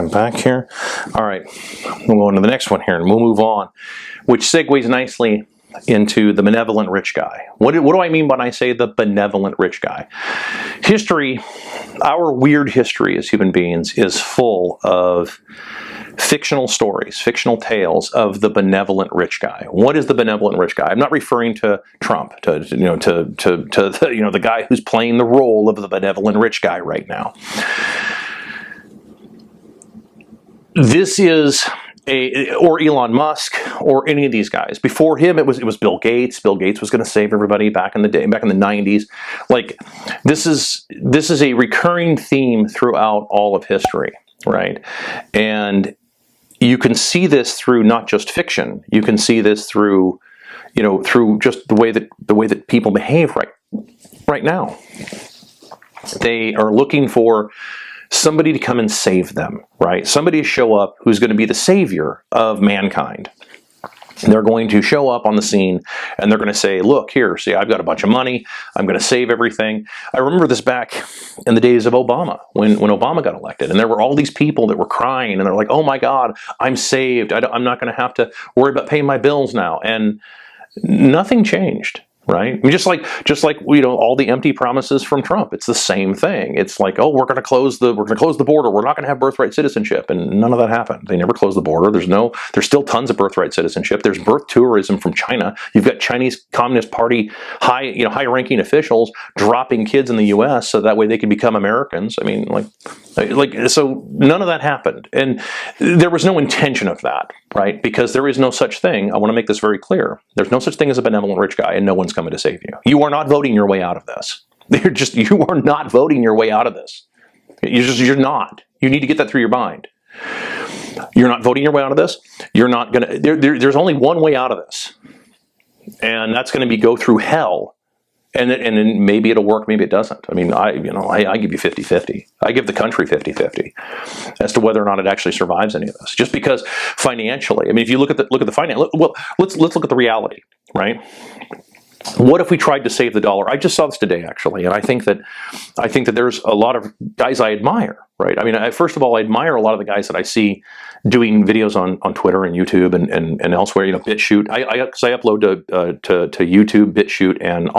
I'm back here. All right, we'll go on to the next one here, and we'll move on, which segues nicely into the benevolent rich guy. What do I mean when I say the benevolent rich guy? History, our weird history as human beings, is full of fictional stories, fictional tales of the benevolent rich guy. What is the benevolent rich guy? I'm not referring to Trump, to the guy who's playing the role of the benevolent rich guy right now. This is or Elon Musk, or any of these guys. Before him, it was Bill Gates. Bill Gates was going to save everybody back in the day, back in the 90s. Like, this is a recurring theme throughout all of history, right? And you can see this through not just fiction. You can see this through, through just the way that people behave right now. They are looking for somebody to come and save them, right? Somebody to show up who's going to be the savior of mankind. They're going to show up on the scene and they're going to say, look, here, see, I've got a bunch of money. I'm going to save everything. I remember this back in the days of Obama, when Obama got elected. And there were all these people that were crying and they're like, oh my God, I'm saved. I'm not going to have to worry about paying my bills now. And nothing changed. Right? I mean, just like all the empty promises from Trump. It's the same thing. It's like, oh, we're going to close the border. We're not going to have birthright citizenship, and none of that happened. They never closed the border. There's still tons of birthright citizenship. There's birth tourism from China. You've got Chinese Communist Party high-ranking officials dropping kids in the U.S. so that way they can become Americans. I mean, so none of that happened, and there was no intention of that, right? Because there is no such thing. I want to make this very clear. There's no such thing as a benevolent rich guy, and no one's coming to save you. You are not voting your way out of this. You are not voting your way out of this. You're not. You need to get that through your mind. You're not voting your way out of this. You're not gonna. There's only one way out of this, and that's going to be go through hell. And then maybe it'll work, maybe it doesn't. I mean, I give you 50-50. I give the country 50-50 as to whether or not it actually survives any of this. Just because financially, I mean, if you look at the finance, well, let's look at the reality, right? What if we tried to save the dollar? I just saw this today, actually, and I think that there's a lot of guys I admire, right? I mean, first of all, I admire a lot of the guys that I see doing videos on Twitter and YouTube and elsewhere. BitChute. I upload to YouTube, BitChute, and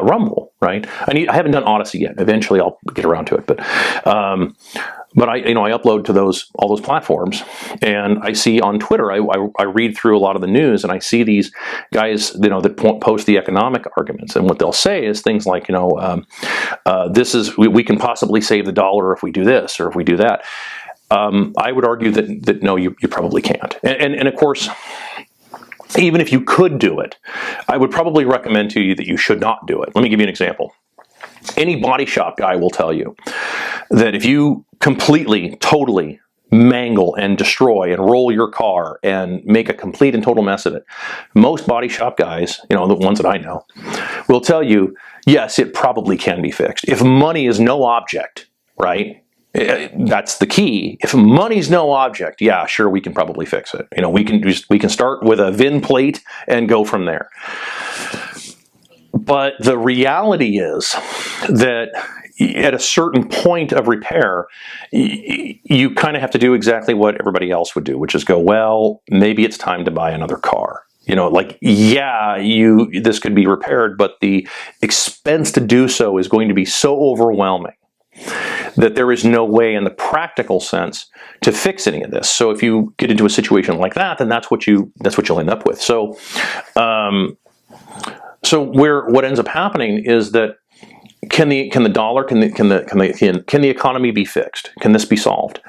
Rumble, right? I haven't done Odyssey yet. Eventually, I'll get around to it, but I upload to all those platforms, and I see on Twitter, I read through a lot of the news, and I see these guys, that post the economic arguments, and what they'll say is things like, we can possibly save the dollar if we do this or if we do that. I would argue that no, you probably can't, and of course, even if you could do it, I would probably recommend to you that you should not do it. Let me give you an example. Any body shop guy will tell you that if you completely, totally mangle and destroy and roll your car and make a complete and total mess of it, most body shop guys, the ones that I know, will tell you, yes, it probably can be fixed. If money is no object, right? That's the key. If money's no object, yeah, sure, we can probably fix it. We can start with a VIN plate and go from there. But the reality is that at a certain point of repair, you kind of have to do exactly what everybody else would do, which is go, well, maybe it's time to buy another car. This could be repaired, but the expense to do so is going to be so overwhelming that there is no way in the practical sense to fix any of this. So if you get into a situation like that, then that's what you'll end up with. So what ends up happening is that can the economy be fixed? Can this be solved?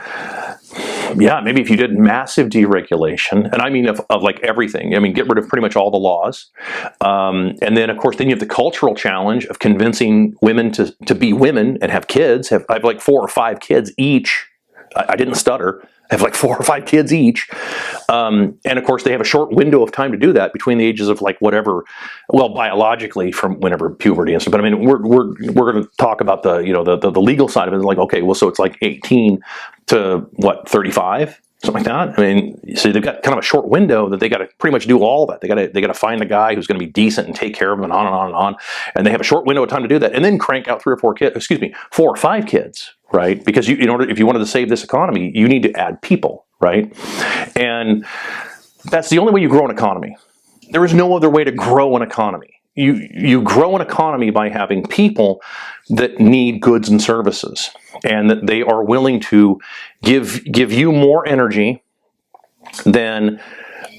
Yeah, maybe if you did massive deregulation, and I mean of like everything. I mean, get rid of pretty much all the laws, and then of course then you have the cultural challenge of convincing women to be women and have kids. I have like 4 or 5 kids each. I didn't stutter. I have like 4 or 5 kids each, and of course they have a short window of time to do that between the ages of like whatever, well, biologically from whenever puberty and stuff. But I mean, we're going to talk about the legal side of it. Like, okay, well, so it's like 18 to what, 35, something like that. I mean, so they've got kind of a short window that they got to pretty much do all that. They got to find a guy who's going to be decent and take care of them, and on and on and on. And they have a short window of time to do that, and then crank out 4 or 5 kids, right? Because if you wanted to save this economy, you need to add people, right? And that's the only way you grow an economy. There is no other way to grow an economy. You grow an economy by having people that need goods and services, and that they are willing to give you more energy than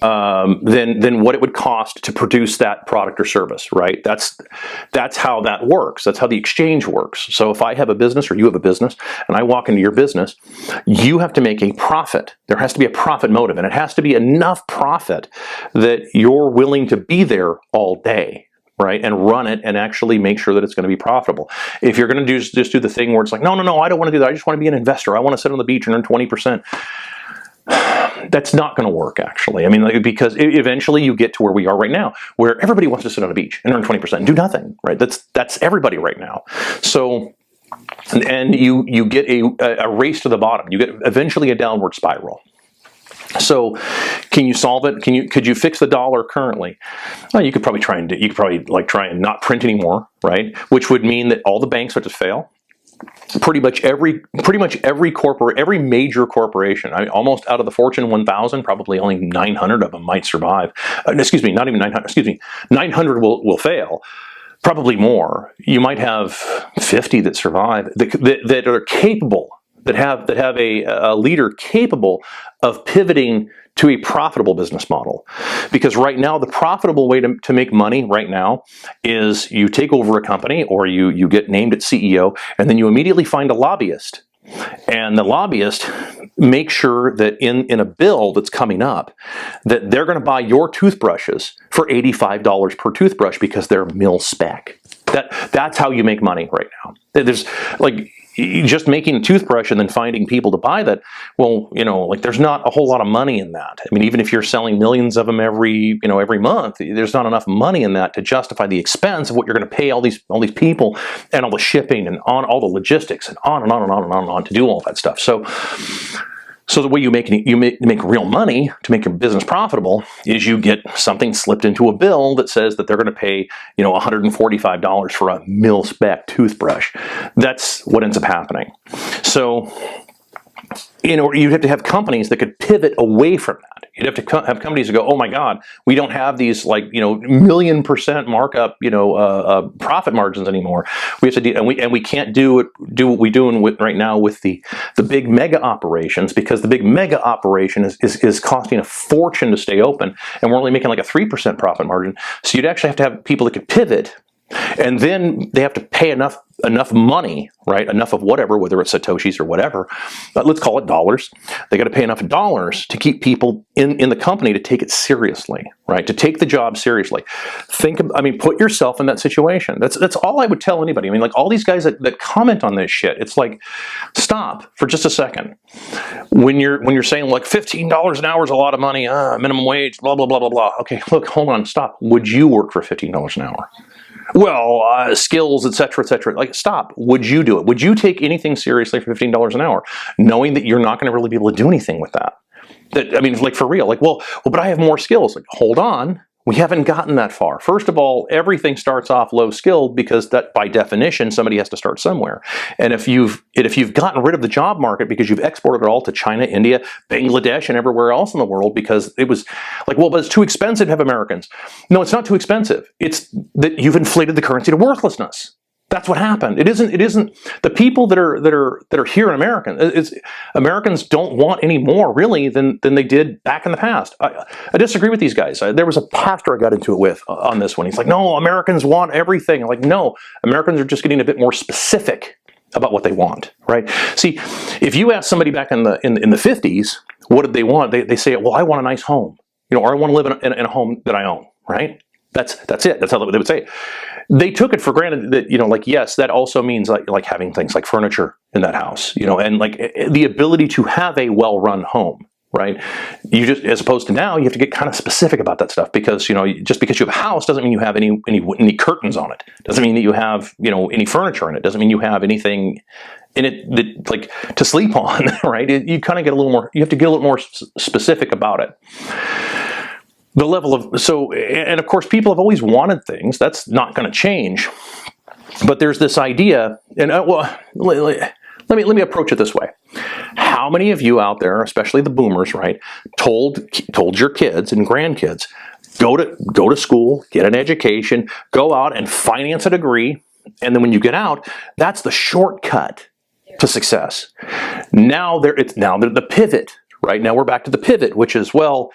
what it would cost to produce that product or service, right? That's how that works. That's how the exchange works. So if I have a business or you have a business and I walk into your business, you have to make a profit. There has to be a profit motive, and it has to be enough profit that you're willing to be there all day, right? And run it and actually make sure that it's going to be profitable. If you're going to just do the thing where it's like, no, I don't want to do that. I just want to be an investor. I want to sit on the beach and earn 20%. That's not going to work, actually. I mean, because eventually you get to where we are right now, where everybody wants to sit on a beach and earn 20% and do nothing, right? That's everybody right now. So, and you get a race to the bottom. You get eventually a downward spiral. So, can you solve it? Could you fix the dollar currently? Well, you could probably try and not print anymore, right? Which would mean that all the banks would just fail. Pretty much every major corporation, I mean, almost out of the Fortune 1000, probably only 900 of them might survive. Excuse me, not even 900. Excuse me, 900 will fail. Probably more. You might have 50 that survive that are capable, that have a leader capable of pivoting to a profitable business model. Because right now, the profitable way to make money right now is you take over a company, or you get named at CEO, and then you immediately find a lobbyist. And the lobbyist makes sure that in a bill that's coming up, that they're going to buy your toothbrushes for $85 per toothbrush because they're mil spec. That's how you make money right now. There's just making a toothbrush and then finding people to buy that. Well, there's not a whole lot of money in that. I mean, even if you're selling millions of them every month, there's not enough money in that to justify the expense of what you're going to pay all these people, and all the shipping, and on all the logistics, and on and on and on and on and on to do all that stuff. So the way you make real money to make your business profitable is you get something slipped into a bill that says that they're going to pay, $145 for a mil spec toothbrush. That's what ends up happening. So, you'd have to have companies that could pivot away from that. You'd have to have companies that go, oh my God, we don't have these $1,000,000% markup, profit margins anymore. We have to do, and we can't do what we're doing right now with the big mega operations, because the big mega operation is costing a fortune to stay open, and we're only making like a 3% profit margin. So you'd actually have to have people that could pivot. And then they have to pay enough money, right? Enough of whatever, whether it's Satoshis or whatever, let's call it dollars. They got to pay enough dollars to keep people in the company to take it seriously, right? To take the job seriously. Put yourself in that situation. That's all I would tell anybody. I mean, like all these guys that comment on this shit, it's like, stop for just a second. When you're saying like $15 an hour is a lot of money, minimum wage, blah, blah, blah, blah, blah. Okay, look, hold on, stop. Would you work for $15 an hour? Well, skills, et cetera, et cetera. Like, stop. Would you do it? Would you take anything seriously for $15 an hour, knowing that you're not going to really be able to do anything with that? For real. But I have more skills. Like, hold on. We haven't gotten that far. First of all, everything starts off low skilled, because that, by definition, somebody has to start somewhere. And if you've gotten rid of the job market because you've exported it all to China, India, Bangladesh, and everywhere else in the world, because it was like, well, but it's too expensive to have Americans. No, it's not too expensive. It's that you've inflated the currency to worthlessness. That's what happened. It isn't the people that are here in America. Americans don't want any more really than they did back in the past. I disagree with these guys. There was a pastor I got into it with on this one. He's like, no, Americans want everything. I'm like, no, Americans are just getting a bit more specific about what they want, right? See, if you ask somebody back in the 50s, what did they want? They say, well, I want a nice home, or I want to live in a home that I own, right? That's it. That's how they would say it. They took it for granted that, yes, that also means like having things like furniture in that house, and like the ability to have a well-run home. right? You just, as opposed to now, you have to get kind of specific about that stuff, because, you know, just because you have a house doesn't mean you have any curtains on it. Doesn't mean that you have, you know, any furniture in it. Doesn't mean you have anything in it that, like, to sleep on, right? You kind of get a little more, you have to get a little more specific about it. The level of, so, and of course, people have always wanted things. That's not going to change. But there's this idea, and well, let me approach it this way. How many of you out there, especially the boomers, right, told your kids and grandkids, go to school, get an education, go out and finance a degree, and then when you get out, that's the shortcut to success. Now it's the pivot, right? Now we're back to the pivot, which is, well,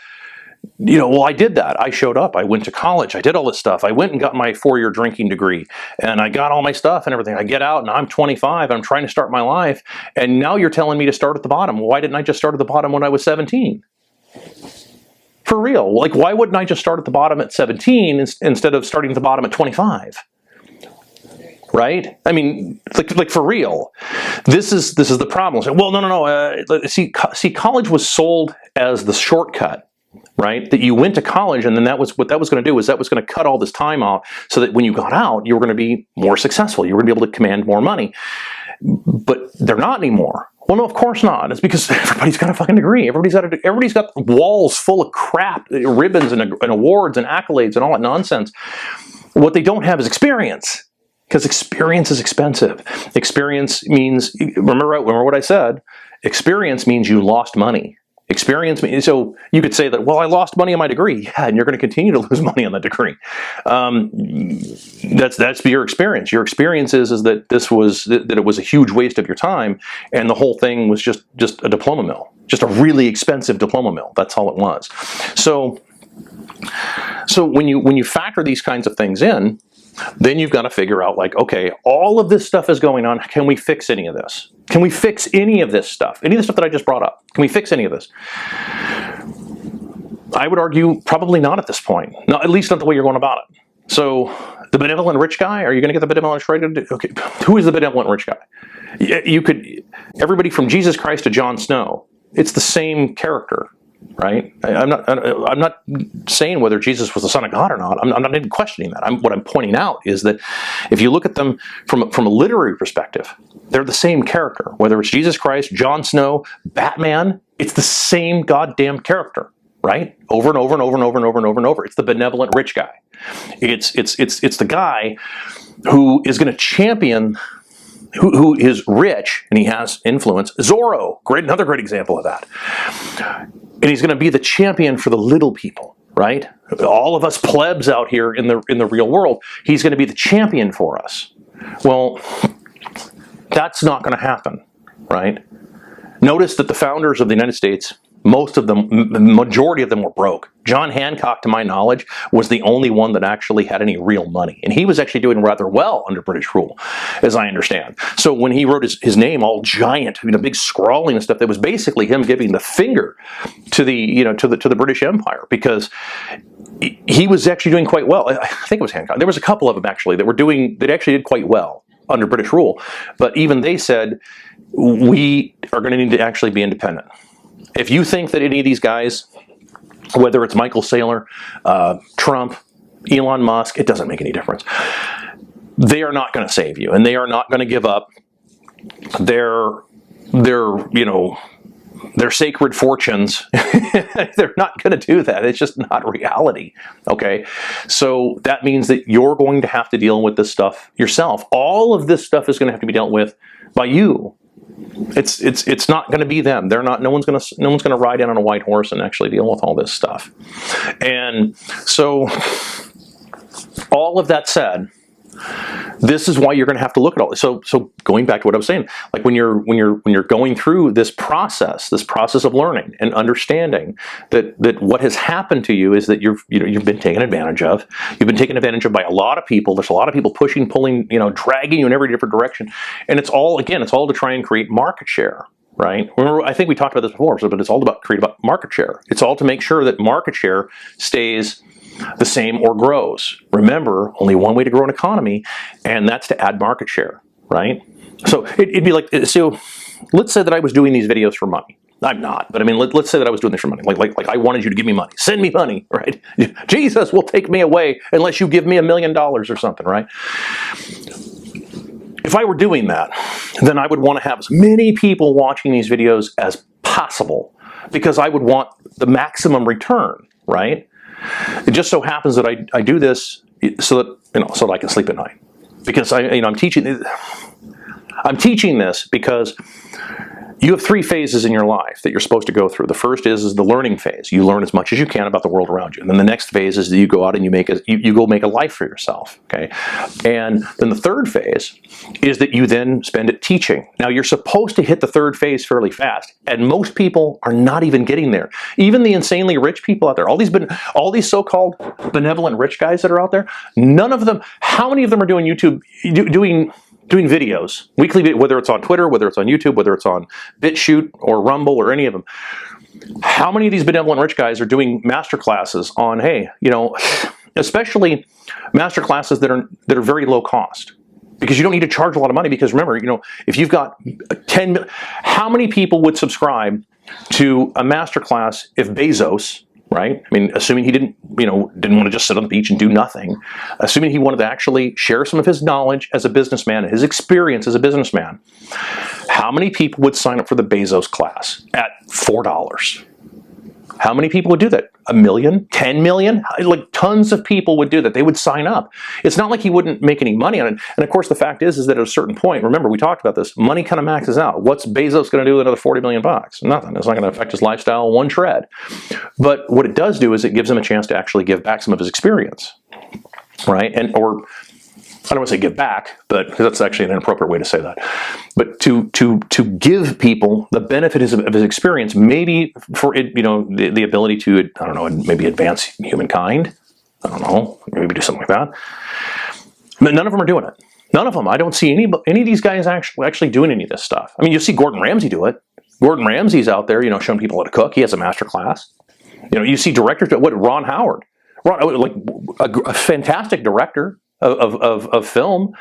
you know, well, I did that. I showed up. I went to college. I did all this stuff. I went and got my 4-year drinking degree, and I got all my stuff and everything. I get out, and I'm 25. And I'm trying to start my life, and now you're telling me to start at the bottom. Well, why didn't I just start at the bottom when I was 17? For real. Like, why wouldn't I just start at the bottom at 17 instead of starting at the bottom at 25? Right? I mean, like for real. This is the problem. So, well, no. See, college was sold as the shortcut. Right? That you went to college, and then that was what that was going to do, was that was going to cut all this time off, so that when you got out, you were going to be more successful. You were going to be able to command more money. But they're not anymore. Well, no, of course not. It's because everybody's got a fucking degree. Everybody's got walls full of crap, ribbons and awards and accolades and all that nonsense. What they don't have is experience, because experience is expensive. Experience means, remember what I said, experience means you lost money. Experience me. So you could say that, well, I lost money on my degree. Yeah, and you're going to continue to lose money on that degree. That's your experience. Your experience is that that it was a huge waste of your time, and the whole thing was just a diploma mill, just a really expensive diploma mill. That's all it was. So when you factor these kinds of things in, then you've got to figure out, like, okay, all of this stuff is going on. Can we fix any of this? Can we fix any of this stuff? Any of the stuff that I just brought up? Can we fix any of this? I would argue probably not at this point. Not, at least not the way you're going about it. So the benevolent rich guy, are you going to get the benevolent rich guy? Okay, who is the benevolent rich guy? You could, everybody from Jesus Christ to Jon Snow, it's the same character. Right? I'm not saying whether Jesus was the Son of God or not. I'm not even questioning that. What I'm pointing out is that if you look at them from a literary perspective, they're the same character. Whether it's Jesus Christ, Jon Snow, Batman, it's the same goddamn character, right? Over and over and over and over and over and over and over. It's the benevolent rich guy. It's the guy who is going to champion, who is rich and he has influence. Zorro, another great example of that. And he's going to be the champion for the little people, right? All of us plebs out here in the real world, he's going to be the champion for us. Well, that's not going to happen, right? Notice that the founders of the United States, most of them, the majority of them were broke. John Hancock, to my knowledge, was the only one that actually had any real money. And he was actually doing rather well under British rule, as I understand. So when he wrote his name all giant, big scrawling and stuff, that was basically him giving the finger to the British Empire, because he was actually doing quite well. I think it was Hancock. There was a couple of them actually that actually did quite well under British rule. But even they said, we are going to need to actually be independent. If you think that any of these guys, whether it's Michael Saylor, Trump, Elon Musk, it doesn't make any difference. They are not going to save you, and they are not going to give up their sacred fortunes. They're not going to do that. It's just not reality. Okay, so that means that you're going to have to deal with this stuff yourself. All of this stuff is going to have to be dealt with by you. It's not going to be them. They're not. No one's going to ride in on a white horse and actually deal with all this stuff. And so, all of that said, this is why you're going to have to look at all this. So going back to what I was saying, like when you're going through this process of learning and understanding that what has happened to you is that you've been taken advantage of. You've been taken advantage of by a lot of people. There's a lot of people pushing, pulling, dragging you in every different direction, and it's all to try and create market share. Right? Remember, I think we talked about this before, but it's all about creating market share. It's all to make sure that market share stays the same or grows. Remember, only one way to grow an economy, and that's to add market share, right? So it'd be like, so let's say that I was doing these videos for money. I'm not, but I mean, let's say that I was doing this for money. Like I wanted you to give me money. Send me money, right? Jesus will take me away unless you give me $1 million or something, right? If I were doing that, then I would want to have as many people watching these videos as possible because I would want the maximum return, right? It just so happens that I do this so that I can sleep at night because I'm teaching this because you have 3 phases in your life that you're supposed to go through. The first is the learning phase. You learn as much as you can about the world around you. And then the next phase is that you go out and you go make a life for yourself. Okay, and then the third phase is that you then spend it teaching. Now you're supposed to hit the third phase fairly fast, and most people are not even getting there. Even the insanely rich people out there, all these so-called benevolent rich guys that are out there, none of them. How many of them are doing YouTube doing videos, weekly, whether it's on Twitter, whether it's on YouTube, whether it's on BitChute or Rumble or any of them? How many of these benevolent rich guys are doing master classes on, hey, especially master classes that are very low cost? Because you don't need to charge a lot of money because remember, if you've got 10, how many people would subscribe to a master class if Bezos, right? I mean, assuming he didn't want to just sit on the beach and do nothing, assuming he wanted to actually share some of his knowledge as a businessman, his experience as a businessman, how many people would sign up for the Bezos class at $4? How many people would do that? 1 million? 10 million? Like tons of people would do that. They would sign up. It's not like he wouldn't make any money on it. And of course, the fact is that at a certain point, remember, we talked about this, money kind of maxes out. What's Bezos going to do with another $40 million? Nothing. It's not going to affect his lifestyle one shred. But what it does do is it gives him a chance to actually give back some of his experience, right? Or I don't want to say give back, but that's actually an inappropriate way to say that. But to give people the benefit of his experience, maybe for it, the ability to, I don't know, maybe advance humankind. I don't know, maybe do something like that. But none of them are doing it. None of them. I don't see any of these guys actually doing any of this stuff. I mean, you see Gordon Ramsay do it. Gordon Ramsay's out there, showing people how to cook. He has a master class. You see directors. Ron Howard, like a fantastic director of film,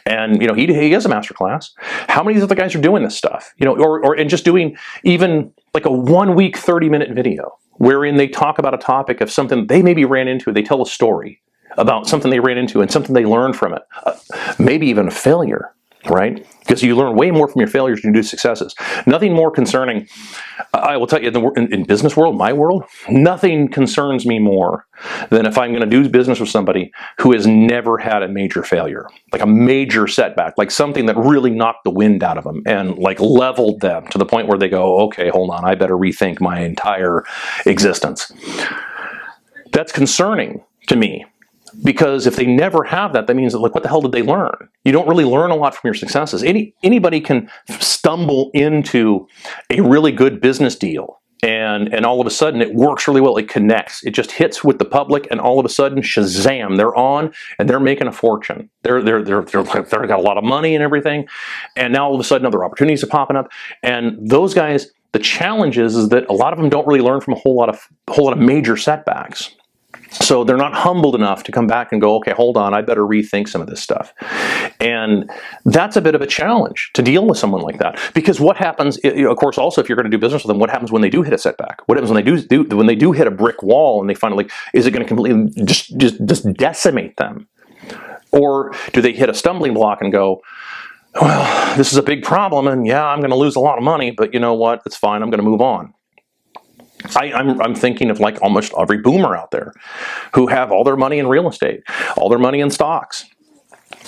and he has a master class. How many of these other guys are doing this stuff? And just doing even like a 1 week 30-minute video wherein they talk about a topic of something they maybe ran into. They tell a story about something they ran into and something they learned from it, maybe even a failure, right? Because you learn way more from your failures than you do successes. Nothing more concerning, I will tell you, in business world, my world, nothing concerns me more than if I'm going to do business with somebody who has never had a major failure, like a major setback, like something that really knocked the wind out of them and like leveled them to the point where they go, okay, hold on, I better rethink my entire existence. That's concerning to me. Because if they never have that, that means that, like, what the hell did they learn? You don't really learn a lot from your successes. Anybody can stumble into a really good business deal, and all of a sudden it works really well. It connects. It just hits with the public, and all of a sudden, shazam! They're on, and they're making a fortune. They've got a lot of money and everything, and now all of a sudden other opportunities are popping up. And those guys, the challenge is that a lot of them don't really learn from a whole lot of major setbacks. So they're not humbled enough to come back and go, okay, hold on, I better rethink some of this stuff. And that's a bit of a challenge to deal with someone like that. Because what happens, of course, also if you're going to do business with them, what happens when they do hit a setback? What happens when they do hit a brick wall and they finally, like, is it going to completely just decimate them? Or do they hit a stumbling block and go, well, this is a big problem, and yeah, I'm going to lose a lot of money, but you know what? It's fine. I'm going to move on. I'm thinking of like almost every boomer out there who have all their money in real estate, all their money in stocks.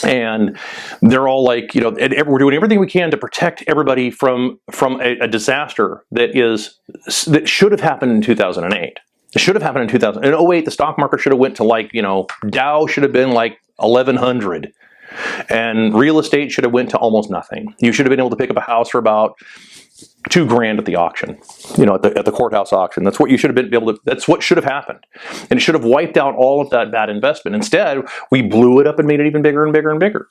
And they're all like, we're doing everything we can to protect everybody from a disaster that should have happened in 2008. It should have happened in 2000. In 2008, the stock market should have went to like, Dow should have been like 1100. And real estate should have went to almost nothing. You should have been able to pick up a house for about $2,000 at the auction, at the courthouse auction. That's what you should have been able to, that's what should have happened. And it should have wiped out all of that bad investment. Instead, we blew it up and made it even bigger and bigger and bigger.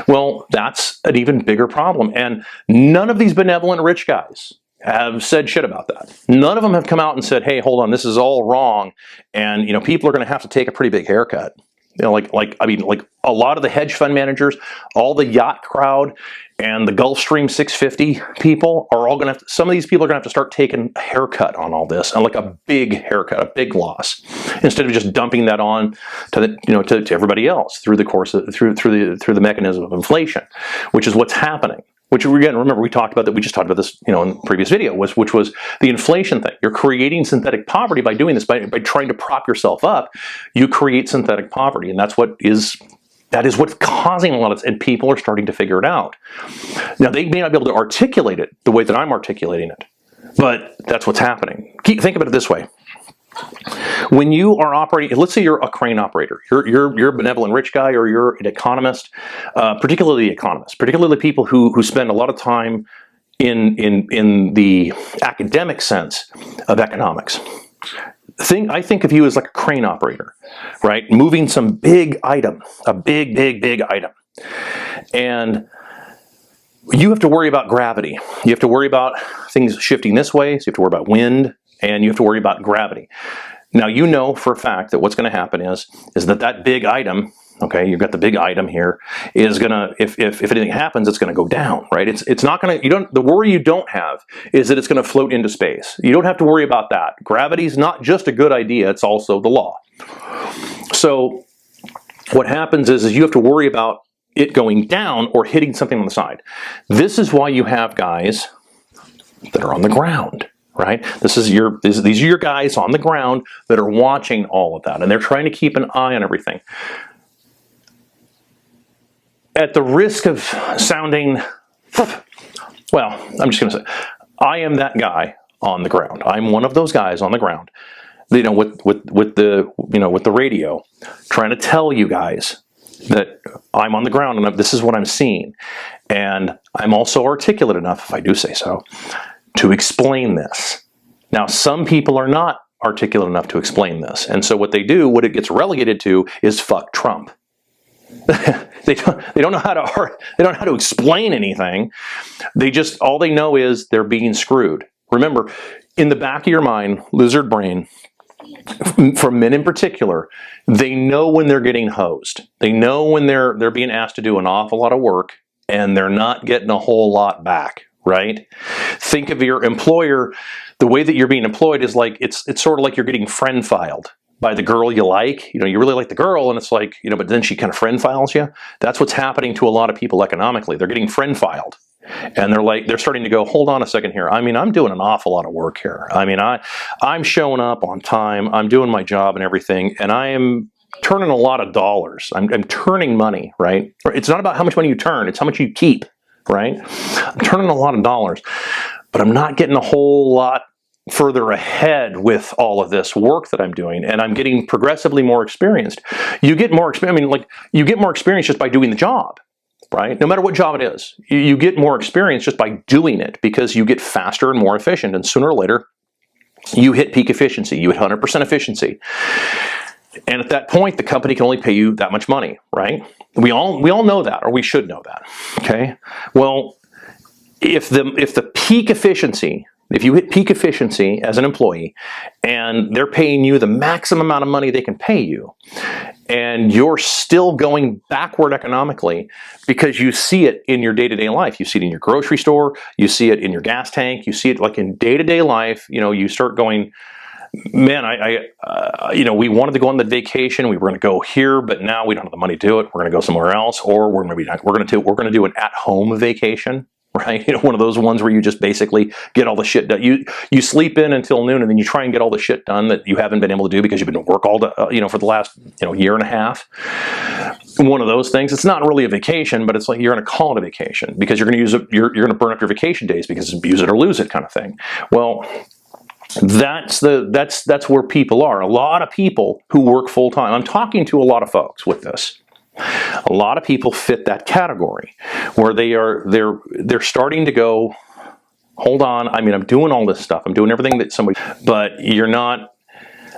Well, that's an even bigger problem. And none of these benevolent rich guys have said shit about that. None of them have come out and said, hey, hold on, this is all wrong. And, people are going to have to take a pretty big haircut. You know, like a lot of the hedge fund managers, all the yacht crowd, and the Gulfstream 650 people are all going to have to, some of these people are going to have to start taking a haircut on all this, and like a big haircut, a big loss, instead of just dumping that on to the, to everybody else through the course of, through the mechanism of inflation, which is what's happening. Which, again, remember, we talked about that. We just talked about this, in the previous video, which was the inflation thing. You're creating synthetic poverty by doing this, by trying to prop yourself up. You create synthetic poverty, and that is what's causing a lot of, and people are starting to figure it out. Now, they may not be able to articulate it the way that I'm articulating it, but that's what's happening. Think about it this way. When you are operating, let's say you're a crane operator, you're a benevolent rich guy, or you're an economist, particularly economists, particularly people who spend a lot of time in the academic sense of economics. I think of you as like a crane operator, right? Moving some big item, a big item. And you have to worry about gravity. You have to worry about things shifting this way, so you have to worry about wind, and you have to worry about gravity. Now, you know for a fact that what's going to happen is that big item, okay, you've got the big item here, is going to, if anything happens, it's going to go down, right? It's not going to, the worry you don't have is that it's going to float into space. You don't have to worry about that. Gravity's not just a good idea, it's also the law. So what happens is you have to worry about it going down or hitting something on the side. This is why you have guys that are on the ground. Right? These are your guys on the ground that are watching all of that, and they're trying to keep an eye on everything. At the risk of sounding, well, I'm just going to say, I am that guy on the ground. I'm one of those guys on the ground, with the radio, trying to tell you guys that I'm on the ground and this is what I'm seeing, and I'm also articulate enough, if I do say so, to explain this. Now, some people are not articulate enough to explain this, and so what it gets relegated to is fuck Trump. they don't know how to explain anything. All they know is they're being screwed. Remember, in the back of your mind, lizard brain, for men in particular, they know when they're getting hosed. They know when they're being asked to do an awful lot of work and they're not getting a whole lot back. Right? Think of your employer, the way that you're being employed is like, it's sort of like you're getting friend filed by the girl you like. You really like the girl, and it's like, but then she kind of friend files you. That's what's happening to a lot of people economically. They're getting friend filed. And they're starting to go, hold on a second here. I mean, I'm doing an awful lot of work here. I mean, I'm showing up on time. I'm doing my job and everything, and I am turning a lot of dollars. I'm turning money, right? It's not about how much money you turn. It's how much you keep. Right? I'm turning a lot of dollars, but I'm not getting a whole lot further ahead with all of this work that I'm doing, and I'm getting progressively more experienced. You get more experience. You get more experience just by doing the job, right? No matter what job it is, you get more experience just by doing it because you get faster and more efficient, and sooner or later, you hit peak efficiency. You hit 100% efficiency. And at that point, the company can only pay you that much money, right? We all know that, or we should know that. Okay. Well, if the peak efficiency, if you hit peak efficiency as an employee, and they're paying you the maximum amount of money they can pay you, and you're still going backward economically because you see it in your day-to-day life, you see it in your grocery store, you see it in your gas tank, you see it like in day-to-day life. You start going, man, we wanted to go on the vacation. We were going to go here, but now we don't have the money to do it. We're going to go somewhere else, or we're going to do an at-home vacation, right? One of those ones where you just basically get all the shit done. You sleep in until noon, and then you try and get all the shit done that you haven't been able to do because you've been at work all for the last year and a half. One of those things. It's not really a vacation, but it's like you're going to call it a vacation because you're going to use it. You're going to burn up your vacation days because it's use it or lose it kind of thing. Well, that's where people are. A lot of people who work full time. I'm talking to a lot of folks with this. A lot of people fit that category where they're starting to go, hold on. I mean, I'm doing all this stuff. I'm doing everything that somebody, but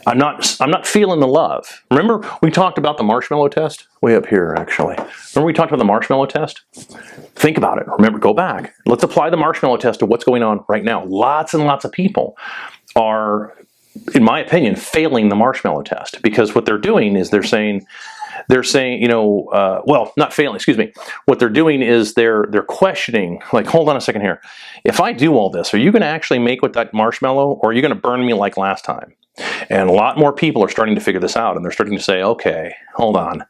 I'm not feeling the love. Remember we talked about the marshmallow test? Way up here, actually. Remember we talked about the marshmallow test? Think about it. Remember, go back. Let's apply the marshmallow test to what's going on right now. Lots and lots of people are, in my opinion, failing the marshmallow test because what they're doing is they're saying, they're saying, you know, well, not failing, excuse me. What they're doing is they're questioning, like, hold on a second here. If I do all this, are you going to actually make with that marshmallow, or are you going to burn me like last time? And a lot more people are starting to figure this out, and they're starting to say, okay, hold on.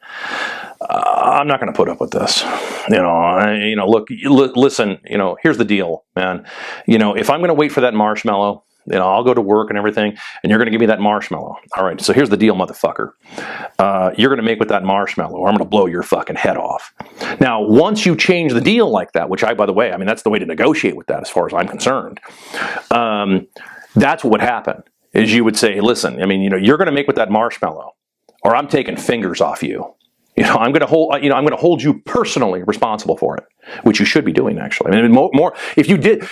I'm not going to put up with this. Look, listen, here's the deal, man. If I'm going to wait for that marshmallow, I'll go to work and everything, and you're going to give me that marshmallow. All right, so here's the deal, motherfucker. You're going to make with that marshmallow, or I'm going to blow your fucking head off. Now, once you change the deal like that, which by the way, I mean, that's the way to negotiate with that as far as I'm concerned. That's what would happen, is you would say, listen, I mean, you're going to make with that marshmallow, or I'm taking fingers off you. I'm going to hold you personally responsible for it, which you should be doing, actually. I mean, more if you did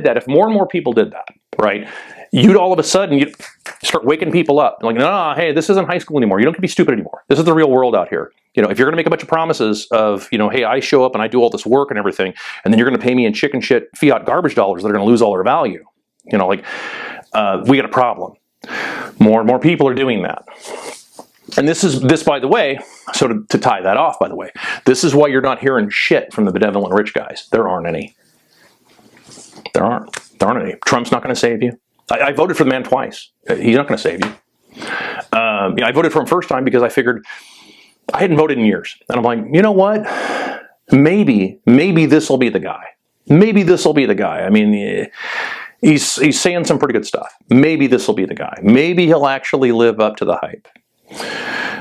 that, if more and more people did that, right, you'd all of a sudden you'd start waking people up, like, no, hey, this isn't high school anymore. You don't get to be stupid anymore. This is the real world out here. If you're going to make a bunch of promises of, hey, I show up and I do all this work and everything, and then you're going to pay me in chicken shit fiat garbage dollars that are going to lose all their value, we got a problem. More and more people are doing that. And this, by the way, so to tie that off, by the way, this is why you're not hearing shit from the benevolent rich guys. There aren't any. There aren't any. Trump's not going to save you. I voted for the man twice. He's not going to save you. I voted for him first time because I figured I hadn't voted in years. And I'm like, you know what? Maybe this will be the guy. Maybe this will be the guy. I mean, he's saying some pretty good stuff. Maybe this will be the guy. Maybe he'll actually live up to the hype.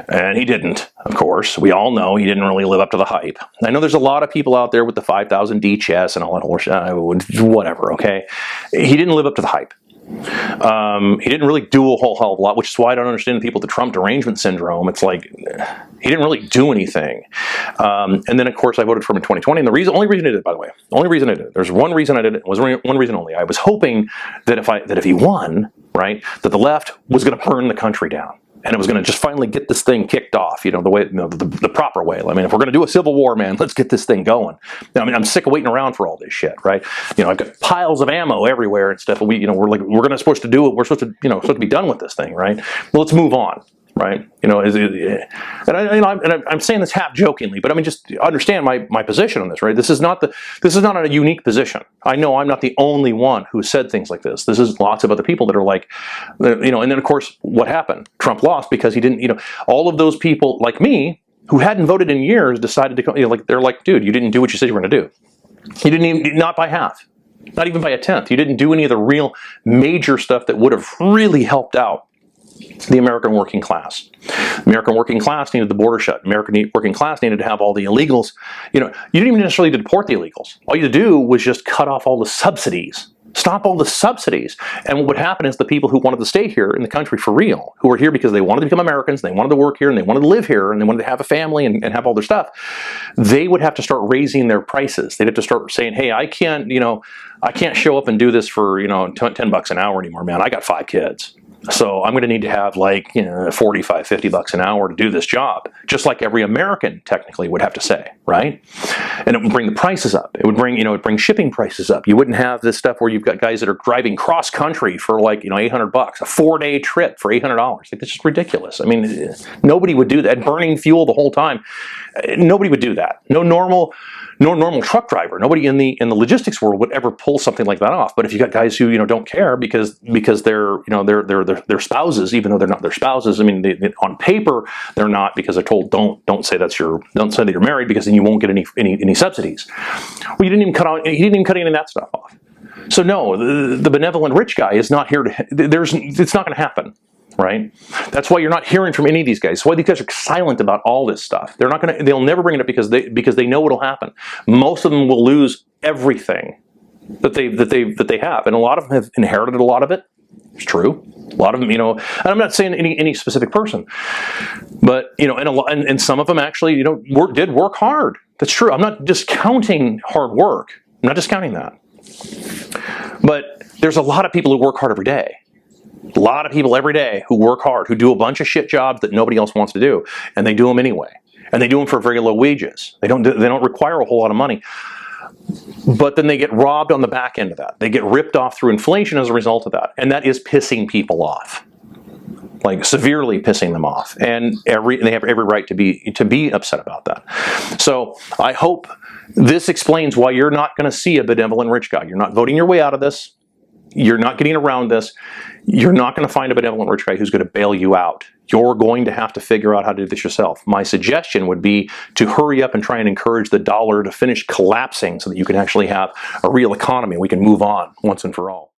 And he didn't, of course. We all know he didn't really live up to the hype. I know there's a lot of people out there with the 5,000 D chess and all that horse, whatever, okay? He didn't live up to the hype. He didn't really do a whole hell of a lot, which is why I don't understand the people with the Trump derangement syndrome. It's like, he didn't really do anything. And then, of course, I voted for him in 2020. And only reason I did it, by the way, there's one reason I did it, was one reason only. I was hoping that if he won, right, that the left was going to burn the country down. And it was going to just finally get this thing kicked off, the way, the proper way. I mean, if we're going to do a civil war, man, let's get this thing going. I mean, I'm sick of waiting around for all this shit, right? I've got piles of ammo everywhere and stuff. We're supposed to be done with this thing, right? Well, let's move on, right? I'm saying this half jokingly, but I mean, just understand my position on this, right? This is not a unique position. I know I'm not the only one who said things like this. This is lots of other people that are like, and then of course, what happened? Trump lost because he didn't, all of those people like me who hadn't voted in years decided to, they're like, dude, you didn't do what you said you were going to do. You didn't even, not by half, not even by a tenth. You didn't do any of the real major stuff that would have really helped out the American working class. The American working class needed the border shut. American working class needed to have all the illegals. You didn't even necessarily deport the illegals. All you had to do was just cut off all the subsidies. Stop all the subsidies. And what would happen is the people who wanted to stay here in the country for real, who were here because they wanted to become Americans, they wanted to work here, and they wanted to live here, and they wanted to have a family and have all their stuff, they would have to start raising their prices. They'd have to start saying, hey, I can't show up and do this for, $10 an hour anymore, man. I got 5 kids. So I'm going to need to have like, $45, $50 an hour to do this job, just like every American technically would have to say, right? And it would bring the prices up. It would bring shipping prices up. You wouldn't have this stuff where you've got guys that are driving cross country for like, $800, a 4-day trip for $800. Like, that's just ridiculous. I mean, nobody would do that. Burning fuel the whole time. Nobody would do that. No normal truck driver, nobody in the logistics world would ever pull something like that off. But if you got guys who don't care because they're spouses, even though they're not their spouses. I mean, on paper they're not, because they're told don't say that you're married, because then you won't get any subsidies. Well, he didn't even cut any of that stuff off. So no, the benevolent rich guy is not here to. It's not going to happen. Right? That's why you're not hearing from any of these guys. That's why these guys are silent about all this stuff. They'll never bring it up because they know what'll happen. Most of them will lose everything that they have, and a lot of them have inherited a lot of it. It's true. A lot of them, and I'm not saying any specific person, but and some of them actually, did work hard. That's true. I'm not discounting hard work. I'm not discounting that. But there's a lot of people who work hard every day. A lot of people every day who work hard, who do a bunch of shit jobs that nobody else wants to do, and they do them anyway. And they do them for very low wages. They don't require a whole lot of money. But then they get robbed on the back end of that. They get ripped off through inflation as a result of that. And that is pissing people off. like severely pissing them off, and they have every right to be upset about that. So I hope this explains why you're not going to see a benevolent rich guy. You're not voting your way out of this. You're not getting around this. You're not going to find a benevolent rich guy who's going to bail you out. You're going to have to figure out how to do this yourself. My suggestion would be to hurry up and try and encourage the dollar to finish collapsing so that you can actually have a real economy. We can move on once and for all.